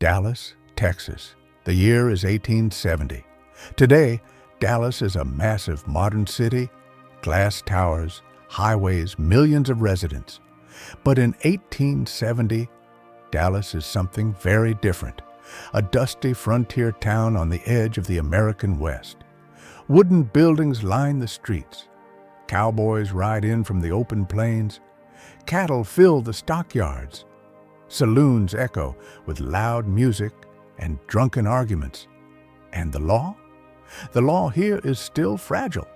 Dallas, Texas. The year is 1870. Today, Dallas is a massive modern city, glass towers, highways, millions of residents. But in 1870, Dallas is something very different. A dusty frontier town on the edge of the American West. Wooden buildings line the streets. Cowboys ride in from the open plains. Cattle fill the stockyards. Saloons echo with loud music and drunken arguments. And the law? The law here is still fragile,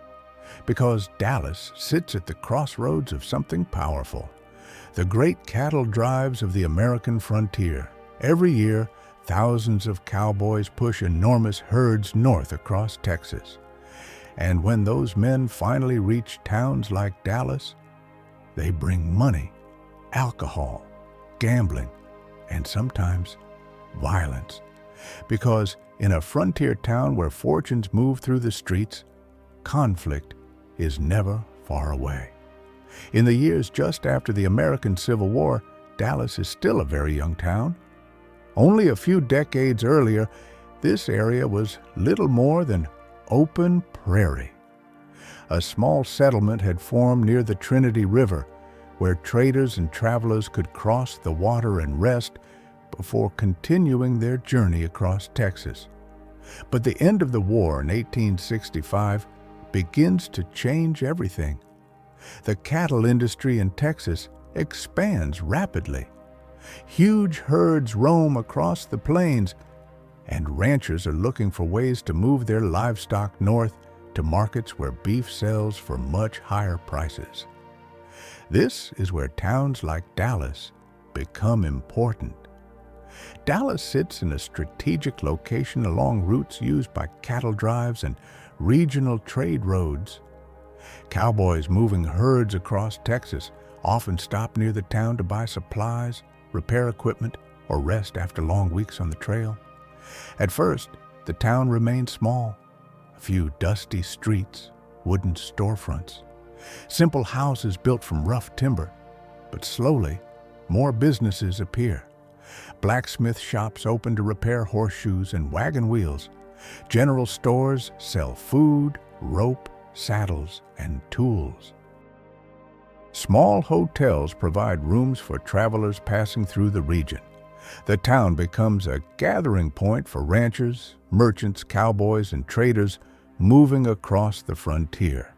because Dallas sits at the crossroads of something powerful. The great cattle drives of the American frontier. Every year, thousands of cowboys push enormous herds north across Texas. And when those men finally reach towns like Dallas, they bring money, alcohol, gambling, and sometimes violence. Because in a frontier town where fortunes move through the streets, conflict is never far away. In the years just after the American Civil War, Dallas is still a very young town. Only a few decades earlier, this area was little more than open prairie. A small settlement had formed near the Trinity River, where traders and travelers could cross the water and rest before continuing their journey across Texas. But the end of the war in 1865 begins to change everything. The cattle industry in Texas expands rapidly. Huge herds roam across the plains, and ranchers are looking for ways to move their livestock north to markets where beef sells for much higher prices. This is where towns like Dallas become important. Dallas sits in a strategic location along routes used by cattle drives and regional trade roads. Cowboys moving herds across Texas often stop near the town to buy supplies, repair equipment, or rest after long weeks on the trail. At first, the town remained small. A few dusty streets, wooden storefronts, simple houses built from rough timber. But slowly, more businesses appear. Blacksmith shops open to repair horseshoes and wagon wheels. General stores sell food, rope, saddles, and tools. Small hotels provide rooms for travelers passing through the region. The town becomes a gathering point for ranchers, merchants, cowboys, and traders moving across the frontier.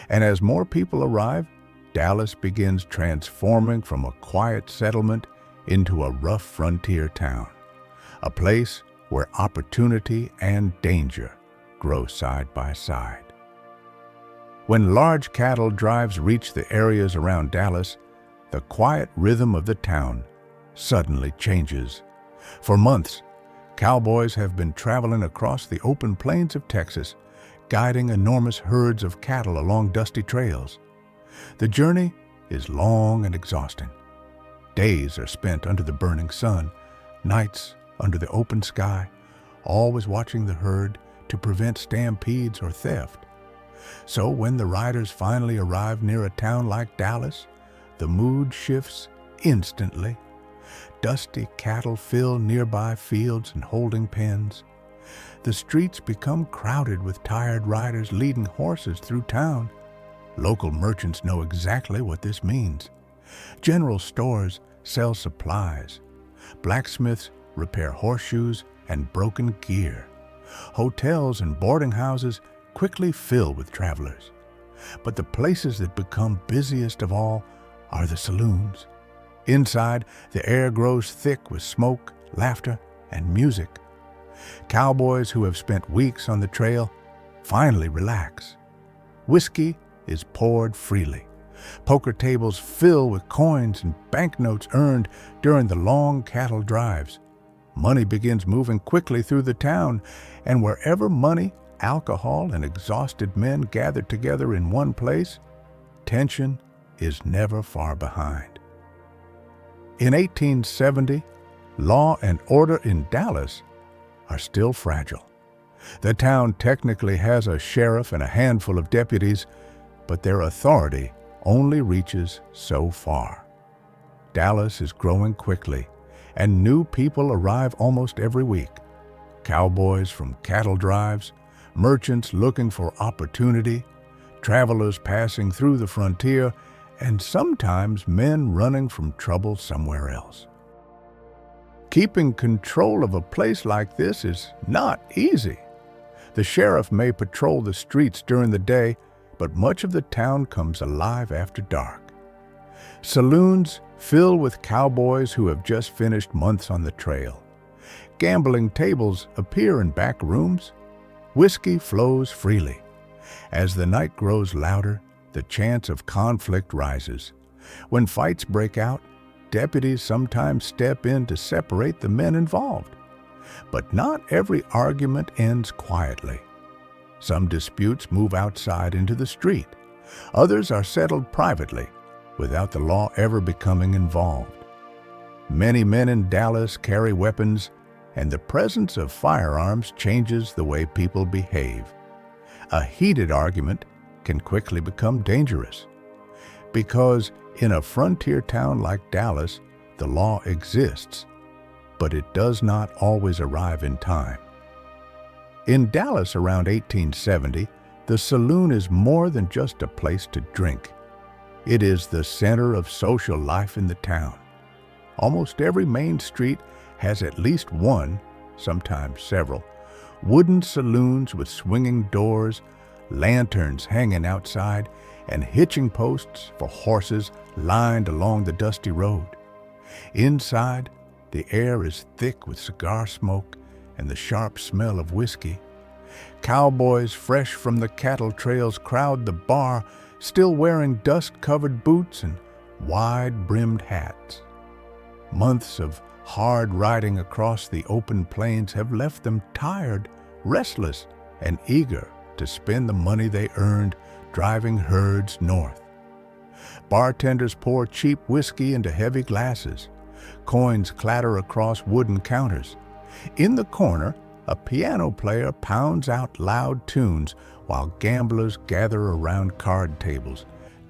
And as more people arrive, Dallas begins transforming from a quiet settlement into a rough frontier town, a place where opportunity and danger grow side by side. When large cattle drives reach the areas around Dallas, the quiet rhythm of the town suddenly changes. For months, cowboys have been traveling across the open plains of Texas, guiding enormous herds of cattle along dusty trails. The journey is long and exhausting. Days are spent under the burning sun, nights under the open sky, always watching the herd to prevent stampedes or theft. So when the riders finally arrive near a town like Dallas, the mood shifts instantly. Dusty cattle fill nearby fields and holding pens. The streets become crowded with tired riders leading horses through town. Local merchants know exactly what this means. General stores sell supplies. Blacksmiths repair horseshoes and broken gear. Hotels and boarding houses quickly fill with travelers. But the places that become busiest of all are the saloons. Inside, the air grows thick with smoke, laughter, and music. Cowboys who have spent weeks on the trail finally relax. Whiskey is poured freely. Poker tables fill with coins and banknotes earned during the long cattle drives. Money begins moving quickly through the town, and wherever money, alcohol, and exhausted men gather together in one place, tension is never far behind. In 1870, law and order in Dallas are still fragile. The town technically has a sheriff and a handful of deputies, but their authority only reaches so far. Dallas is growing quickly, and new people arrive almost every week. Cowboys from cattle drives, merchants looking for opportunity, travelers passing through the frontier, and sometimes men running from trouble somewhere else. Keeping control of a place like this is not easy. The sheriff may patrol the streets during the day, but much of the town comes alive after dark. Saloons fill with cowboys who have just finished months on the trail. Gambling tables appear in back rooms. Whiskey flows freely. As the night grows louder, the chance of conflict rises. When fights break out, deputies sometimes step in to separate the men involved. But not every argument ends quietly. Some disputes move outside into the street. Others are settled privately, without the law ever becoming involved. Many men in Dallas carry weapons, and the presence of firearms changes the way people behave. A heated argument can quickly become dangerous, because in a frontier town like Dallas, the law exists, but it does not always arrive in time. In Dallas around 1870, the saloon is more than just a place to drink. It is the center of social life in the town. Almost every main street has at least one, sometimes several, wooden saloons with swinging doors, lanterns hanging outside, and hitching posts for horses lined along the dusty road. Inside, the air is thick with cigar smoke and the sharp smell of whiskey. Cowboys fresh from the cattle trails crowd the bar, still wearing dust-covered boots and wide-brimmed hats. Months of hard riding across the open plains have left them tired, restless, and eager to spend the money they earned driving herds north. Bartenders pour cheap whiskey into heavy glasses. Coins clatter across wooden counters. In the corner, a piano player pounds out loud tunes while gamblers gather around card tables,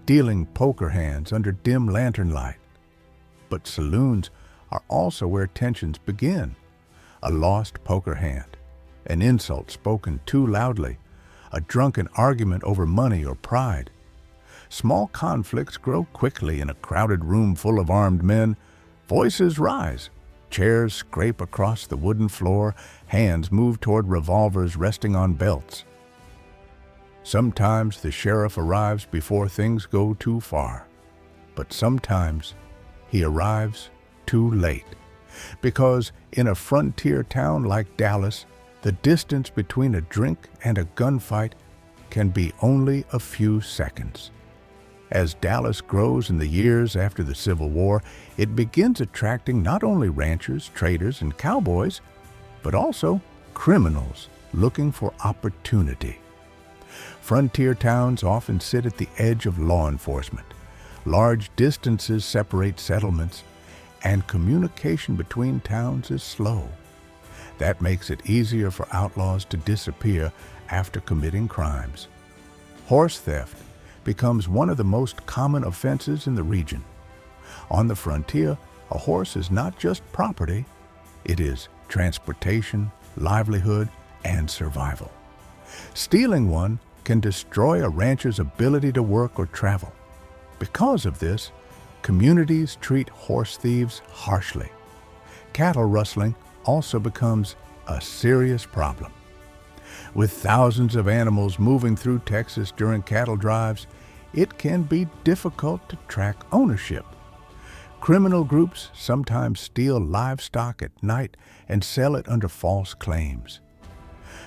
dealing poker hands under dim lantern light. But saloons are also where tensions begin. A lost poker hand, an insult spoken too loudly, a drunken argument over money or pride. Small conflicts grow quickly in a crowded room full of armed men. Voices rise. Chairs scrape across the wooden floor. Hands move toward revolvers resting on belts. Sometimes the sheriff arrives before things go too far. But sometimes he arrives too late. Because in a frontier town like Dallas, the distance between a drink and a gunfight can be only a few seconds. As Dallas grows in the years after the Civil War, it begins attracting not only ranchers, traders, and cowboys, but also criminals looking for opportunity. Frontier towns often sit at the edge of law enforcement. Large distances separate settlements, and communication between towns is slow. That makes it easier for outlaws to disappear after committing crimes. Horse theft becomes one of the most common offenses in the region. On the frontier, a horse is not just property, it is transportation, livelihood, and survival. Stealing one can destroy a rancher's ability to work or travel. Because of this, communities treat horse thieves harshly. Cattle rustling also becomes a serious problem. With thousands of animals moving through Texas during cattle drives, it can be difficult to track ownership. Criminal groups sometimes steal livestock at night and sell it under false claims.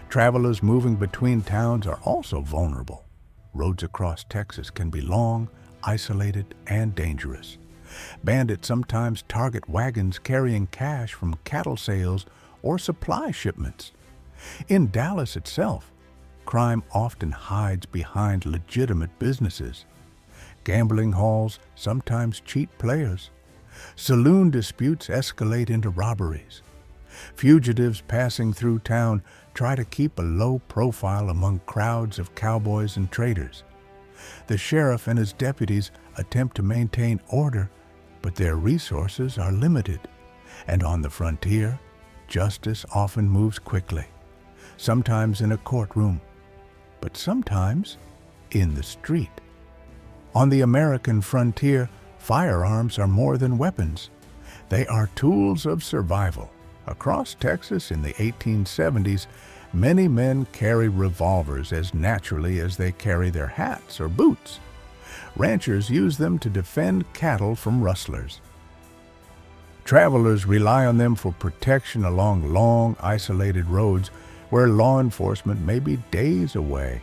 Travelers moving between towns are also vulnerable. Roads across Texas can be long, isolated, and dangerous. Bandits sometimes target wagons carrying cash from cattle sales or supply shipments. In Dallas itself, crime often hides behind legitimate businesses. Gambling halls sometimes cheat players. Saloon disputes escalate into robberies. Fugitives passing through town try to keep a low profile among crowds of cowboys and traders. The sheriff and his deputies attempt to maintain order, but their resources are limited. And on the frontier, justice often moves quickly, sometimes in a courtroom, but sometimes in the street. On the American frontier, firearms are more than weapons. They are tools of survival. Across Texas in the 1870s, many men carry revolvers as naturally as they carry their hats or boots. Ranchers use them to defend cattle from rustlers. Travelers rely on them for protection along long, isolated roads where law enforcement may be days away.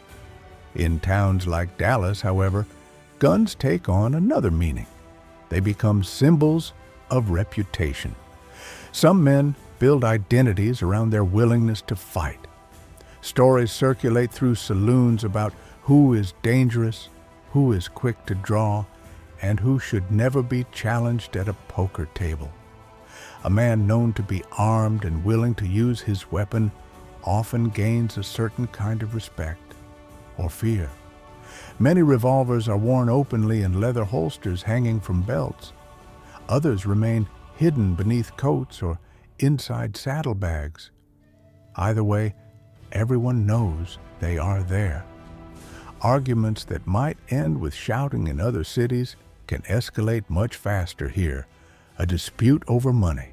In towns like Dallas, however, guns take on another meaning. They become symbols of reputation. Some men build identities around their willingness to fight. Stories circulate through saloons about who is dangerous, who is quick to draw, and who should never be challenged at a poker table. A man known to be armed and willing to use his weapon often gains a certain kind of respect or fear. Many revolvers are worn openly in leather holsters hanging from belts. Others remain hidden beneath coats or inside saddlebags. Either way, everyone knows they are there. Arguments that might end with shouting in other cities can escalate much faster here. A dispute over money,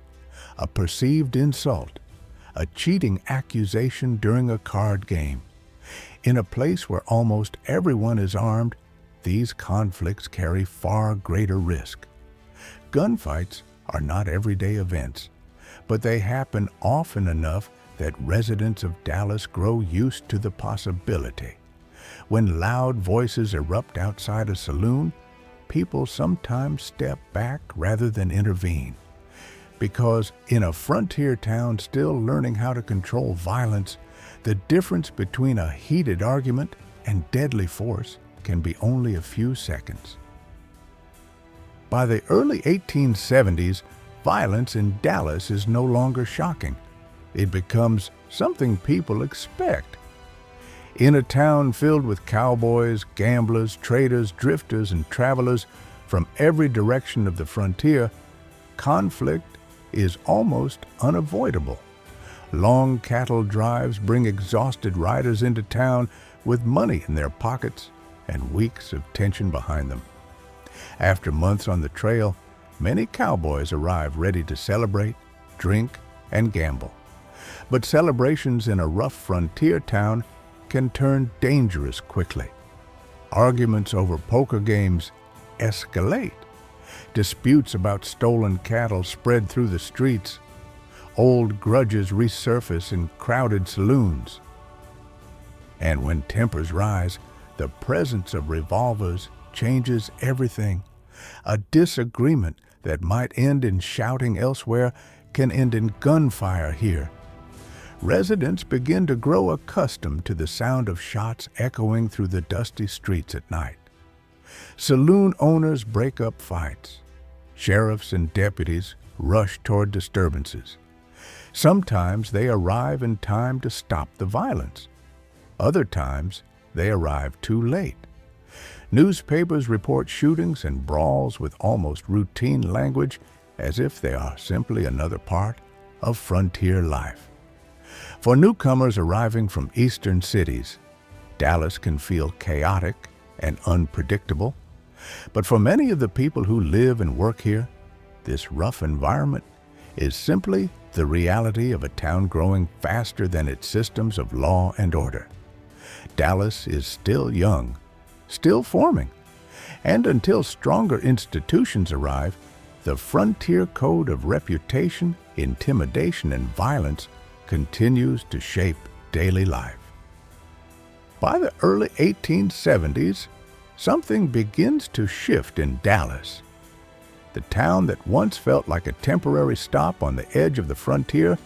a perceived insult, a cheating accusation during a card game. In a place where almost everyone is armed, these conflicts carry far greater risk. Gunfights are not everyday events, but they happen often enough that residents of Dallas grow used to the possibility. When loud voices erupt outside a saloon, people sometimes step back rather than intervene. Because in a frontier town still learning how to control violence, the difference between a heated argument and deadly force can be only a few seconds. By the early 1870s, violence in Dallas is no longer shocking. It becomes something people expect. In a town filled with cowboys, gamblers, traders, drifters, and travelers from every direction of the frontier, conflict is almost unavoidable. Long cattle drives bring exhausted riders into town with money in their pockets and weeks of tension behind them. After months on the trail, many cowboys arrive ready to celebrate, drink, and gamble. But celebrations in a rough frontier town can turn dangerous quickly. Arguments over poker games escalate. Disputes about stolen cattle spread through the streets. Old grudges resurface in crowded saloons. And when tempers rise, the presence of revolvers changes everything. A disagreement that might end in shouting elsewhere can end in gunfire here. Residents begin to grow accustomed to the sound of shots echoing through the dusty streets at night. Saloon owners break up fights. Sheriffs and deputies rush toward disturbances. Sometimes they arrive in time to stop the violence. Other times, they arrive too late. Newspapers report shootings and brawls with almost routine language as if they are simply another part of frontier life. For newcomers arriving from eastern cities, Dallas can feel chaotic and unpredictable. But for many of the people who live and work here, this rough environment is simply the reality of a town growing faster than its systems of law and order. Dallas is still young, still forming, and until stronger institutions arrive, the frontier code of reputation, intimidation, and violence continues to shape daily life. By the early 1870s, something begins to shift in Dallas. The town that once felt like a temporary stop on the edge of the frontier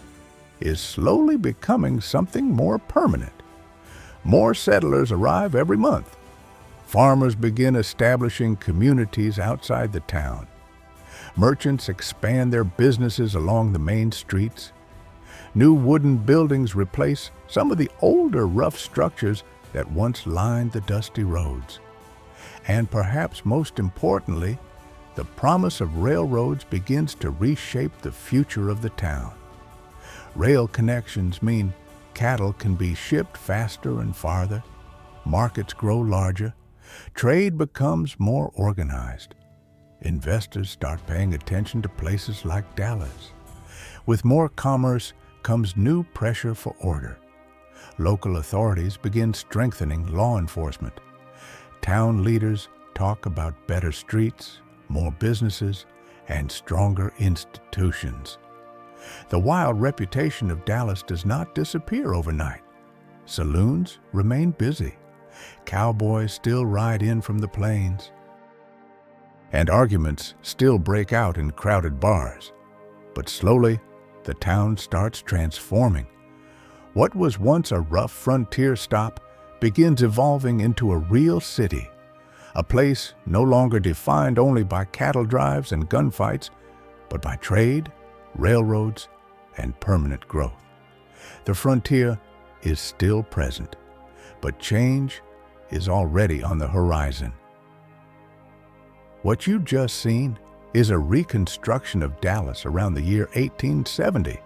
is slowly becoming something more permanent. More settlers arrive every month. Farmers begin establishing communities outside the town. Merchants expand their businesses along the main streets. New wooden buildings replace some of the older rough structures that once lined the dusty roads. And perhaps most importantly, the promise of railroads begins to reshape the future of the town. Rail connections mean cattle can be shipped faster and farther, markets grow larger, trade becomes more organized. Investors start paying attention to places like Dallas. With more commerce comes new pressure for order. Local authorities begin strengthening law enforcement. Town leaders talk about better streets, more businesses, and stronger institutions. The wild reputation of Dallas does not disappear overnight. Saloons remain busy. Cowboys still ride in from the plains. And arguments still break out in crowded bars. But slowly, the town starts transforming. What was once a rough frontier stop begins evolving into a real city, a place no longer defined only by cattle drives and gunfights, but by trade, railroads, and permanent growth. The frontier is still present, but change is already on the horizon. What you've just seen is a reconstruction of Dallas around the year 1870,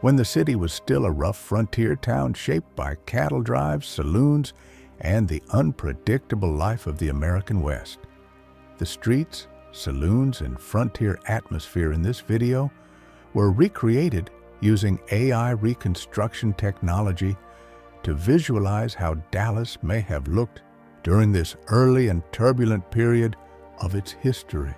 when the city was still a rough frontier town shaped by cattle drives, saloons, and the unpredictable life of the American West. The streets, saloons, and frontier atmosphere in this video were recreated using AI reconstruction technology to visualize how Dallas may have looked during this early and turbulent period of its history.